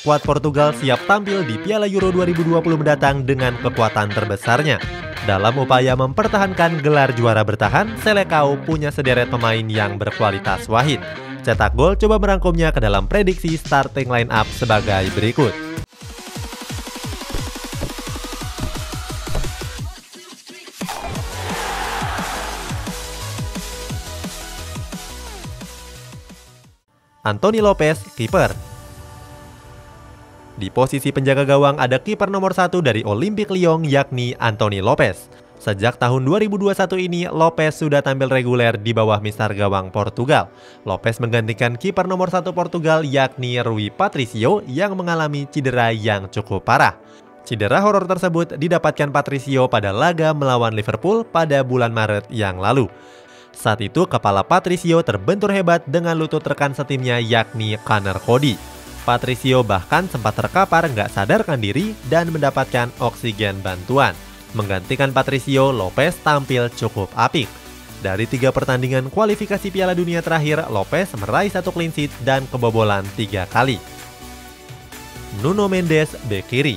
skuad Portugal siap tampil di Piala Euro 2020 mendatang dengan kekuatan terbesarnya. Dalam upaya mempertahankan gelar juara bertahan, Selecao punya sederet pemain yang berkualitas wahid. Cetak Gol coba merangkumnya ke dalam prediksi starting line up sebagai berikut. Anthony Lopes, kiper. Di posisi penjaga gawang ada kiper nomor 1 dari Olympique Lyon yakni Anthony Lopes. Sejak tahun 2021 ini, Lopes sudah tampil reguler di bawah mister gawang Portugal. Lopes menggantikan kiper nomor 1 Portugal yakni Rui Patricio yang mengalami cedera yang cukup parah. Cedera horor tersebut didapatkan Patricio pada laga melawan Liverpool pada bulan Maret yang lalu. Saat itu kepala Patricio terbentur hebat dengan lutut rekan setimnya yakni Conor Cody. Patricio bahkan sempat terkapar nggak sadarkan diri dan mendapatkan oksigen bantuan. Menggantikan Patricio, Lopes tampil cukup apik. Dari 3 pertandingan kualifikasi Piala Dunia terakhir, Lopes meraih 1 clean sheet dan kebobolan 3 kali. Nuno Mendes, bek kiri.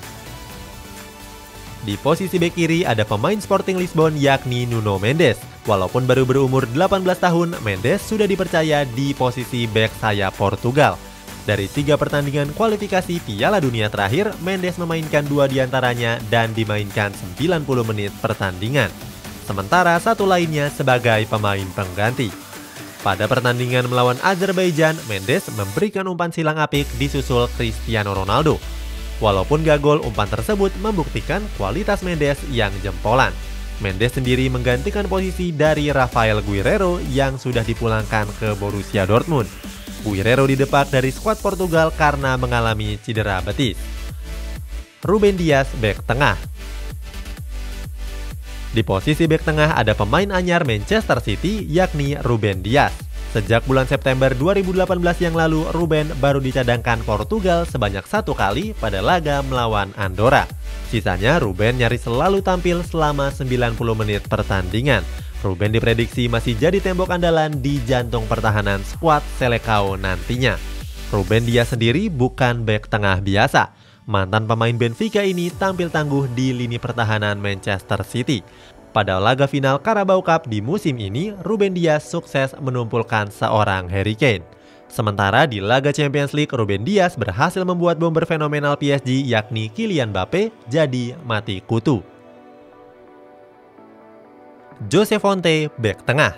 Di posisi bek kiri ada pemain Sporting Lisbon yakni Nuno Mendes. Walaupun baru berumur 18 tahun, Mendes sudah dipercaya di posisi bek sayap Portugal. Dari 3 pertandingan kualifikasi Piala Dunia terakhir, Mendes memainkan 2 diantaranya dan dimainkan 90 menit pertandingan. Sementara 1 lainnya sebagai pemain pengganti. Pada pertandingan melawan Azerbaijan, Mendes memberikan umpan silang apik disusul Cristiano Ronaldo. Walaupun gak gol, umpan tersebut membuktikan kualitas Mendes yang jempolan. Mendes sendiri menggantikan posisi dari Rafael Guerreiro yang sudah dipulangkan ke Borussia Dortmund. Guerreiro didepak dari skuad Portugal karena mengalami cedera betis. Ruben Dias, bek tengah. Di posisi bek tengah ada pemain anyar Manchester City yakni Ruben Dias. Sejak bulan September 2018 yang lalu, Ruben baru dicadangkan Portugal sebanyak 1 kali pada laga melawan Andorra. Sisanya Ruben nyaris selalu tampil selama 90 menit pertandingan. Ruben diprediksi masih jadi tembok andalan di jantung pertahanan skuad Selecao nantinya. Ruben Dias sendiri bukan bek tengah biasa. Mantan pemain Benfica ini tampil tangguh di lini pertahanan Manchester City. Pada laga final Carabao Cup di musim ini, Ruben Dias sukses menumpulkan seorang Harry Kane. Sementara di laga Champions League, Ruben Dias berhasil membuat bomber fenomenal PSG yakni Kylian Mbappe jadi mati kutu. Jose Fonte, bek tengah.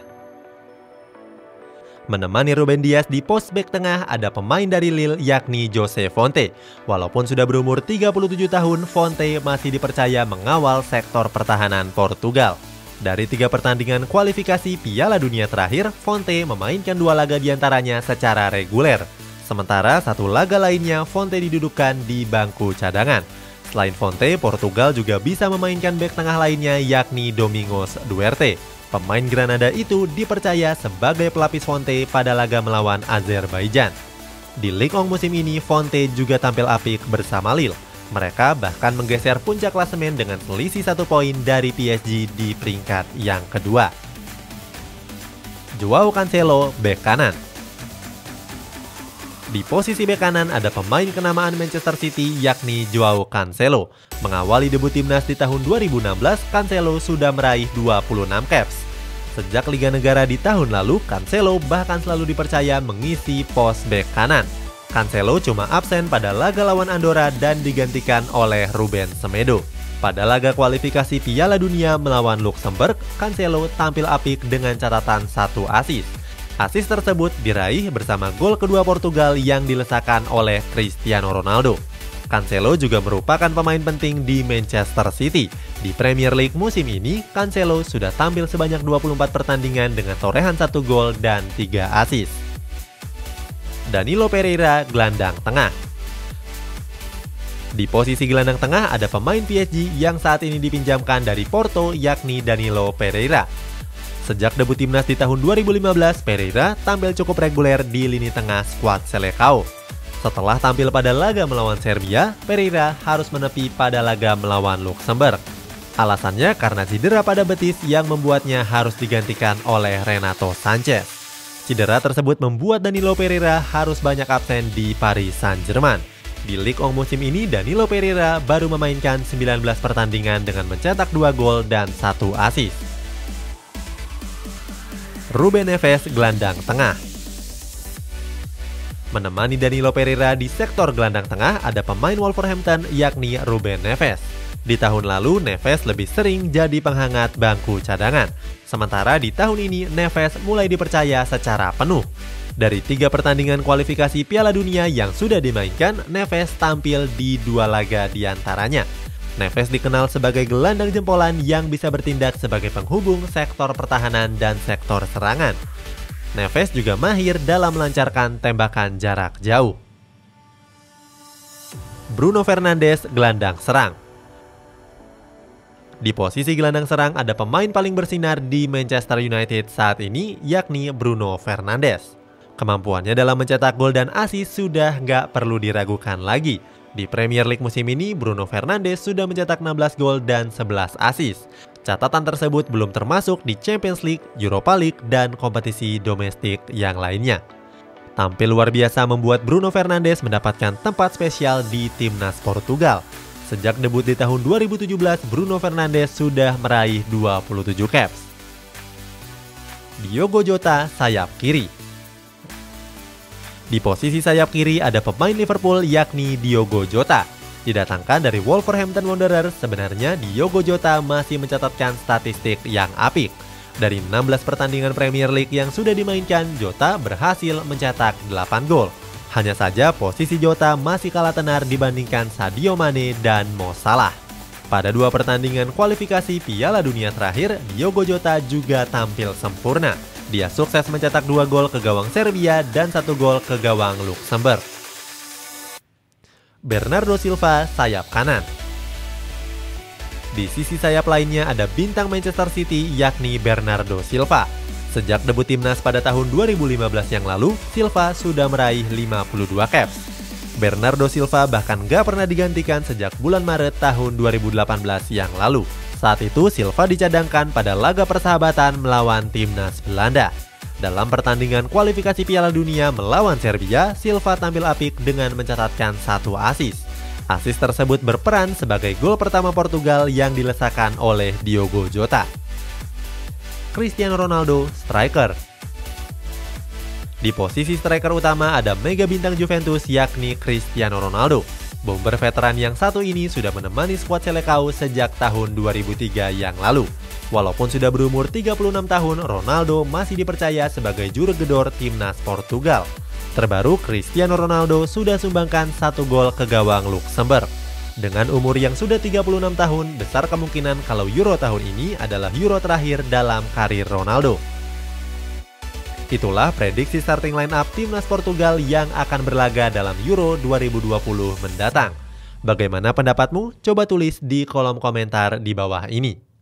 Menemani Ruben Dias di pos bek tengah ada pemain dari Lille yakni Jose Fonte. Walaupun sudah berumur 37 tahun, Fonte masih dipercaya mengawal sektor pertahanan Portugal. Dari 3 pertandingan kualifikasi Piala Dunia terakhir, Fonte memainkan 2 laga diantaranya secara reguler. Sementara 1 laga lainnya Fonte didudukkan di bangku cadangan. Selain Fonte, Portugal juga bisa memainkan bek tengah lainnya yakni Domingos Duarte. Pemain Granada itu dipercaya sebagai pelapis Fonte pada laga melawan Azerbaijan. Di Ligue 1 musim ini, Fonte juga tampil apik bersama Lille. Mereka bahkan menggeser puncak klasemen dengan selisih 1 poin dari PSG di peringkat yang kedua. Joao Cancelo, bek kanan. Di posisi bek kanan ada pemain kenamaan Manchester City yakni Joao Cancelo. Mengawali debut timnas di tahun 2016, Cancelo sudah meraih 26 caps. Sejak Liga Negara di tahun lalu, Cancelo bahkan selalu dipercaya mengisi pos bek kanan. Cancelo cuma absen pada laga lawan Andorra dan digantikan oleh Ruben Semedo. Pada laga kualifikasi Piala Dunia melawan Luxembourg, Cancelo tampil apik dengan catatan 1 assist. Assist tersebut diraih bersama gol kedua Portugal yang dilesakan oleh Cristiano Ronaldo. Cancelo juga merupakan pemain penting di Manchester City. Di Premier League musim ini, Cancelo sudah tampil sebanyak 24 pertandingan dengan torehan 1 gol dan 3 assist. Danilo Pereira, gelandang tengah. Di posisi gelandang tengah ada pemain PSG yang saat ini dipinjamkan dari Porto yakni Danilo Pereira. Sejak debut timnas di tahun 2015, Pereira tampil cukup reguler di lini tengah skuad Selecao. Setelah tampil pada laga melawan Serbia, Pereira harus menepi pada laga melawan Luxembourg. Alasannya karena cedera pada betis yang membuatnya harus digantikan oleh Renato Sanchez. Cedera tersebut membuat Danilo Pereira harus banyak absen di Paris Saint-Germain. Di Ligue 1 musim ini, Danilo Pereira baru memainkan 19 pertandingan dengan mencetak 2 gol dan 1 assist. Ruben Neves, gelandang tengah. Menemani Danilo Pereira di sektor gelandang tengah ada pemain Wolverhampton yakni Ruben Neves. Di tahun lalu, Neves lebih sering jadi penghangat bangku cadangan. Sementara di tahun ini, Neves mulai dipercaya secara penuh. Dari 3 pertandingan kualifikasi Piala Dunia yang sudah dimainkan, Neves tampil di 2 laga diantaranya. Neves dikenal sebagai gelandang jempolan yang bisa bertindak sebagai penghubung sektor pertahanan dan sektor serangan. Neves juga mahir dalam melancarkan tembakan jarak jauh. Bruno Fernandes, gelandang serang. Di posisi gelandang serang ada pemain paling bersinar di Manchester United saat ini, yakni Bruno Fernandes. Kemampuannya dalam mencetak gol dan assist sudah nggak perlu diragukan lagi. Di Premier League musim ini, Bruno Fernandes sudah mencetak 16 gol dan 11 assist. Catatan tersebut belum termasuk di Champions League, Europa League, dan kompetisi domestik yang lainnya. Tampil luar biasa membuat Bruno Fernandes mendapatkan tempat spesial di timnas Portugal. Sejak debut di tahun 2017, Bruno Fernandes sudah meraih 27 caps. Diogo Jota, sayap kiri. Di posisi sayap kiri ada pemain Liverpool yakni Diogo Jota. Didatangkan dari Wolverhampton Wanderers, sebenarnya Diogo Jota masih mencatatkan statistik yang apik. Dari 16 pertandingan Premier League yang sudah dimainkan, Jota berhasil mencetak 8 gol. Hanya saja posisi Jota masih kalah tenar dibandingkan Sadio Mane dan Mo Salah. Pada 2 pertandingan kualifikasi Piala Dunia terakhir, Diogo Jota juga tampil sempurna. Dia sukses mencetak 2 gol ke gawang Serbia dan 1 gol ke gawang Luxembourg. Bernardo Silva, sayap kanan. Di sisi sayap lainnya ada bintang Manchester City yakni Bernardo Silva. Sejak debut timnas pada tahun 2015 yang lalu, Silva sudah meraih 52 caps. Bernardo Silva bahkan gak pernah digantikan sejak bulan Maret tahun 2018 yang lalu. Saat itu Silva dicadangkan pada laga persahabatan melawan timnas Belanda. Dalam pertandingan kualifikasi Piala Dunia melawan Serbia, Silva tampil apik dengan mencatatkan 1 assist. Assist tersebut berperan sebagai gol pertama Portugal yang dilesakan oleh Diogo Jota. Cristiano Ronaldo, striker. Di posisi striker utama ada mega bintang Juventus yakni Cristiano Ronaldo. Bomber veteran yang satu ini sudah menemani skuad Selecao sejak tahun 2003 yang lalu. Walaupun sudah berumur 36 tahun, Ronaldo masih dipercaya sebagai juru gedor timnas Portugal. Terbaru, Cristiano Ronaldo sudah sumbangkan 1 gol ke gawang Luxembourg. Dengan umur yang sudah 36 tahun, besar kemungkinan kalau Euro tahun ini adalah Euro terakhir dalam karir Ronaldo. Itulah prediksi starting line up timnas Portugal yang akan berlaga dalam Euro 2020 mendatang. Bagaimana pendapatmu? Coba tulis di kolom komentar di bawah ini.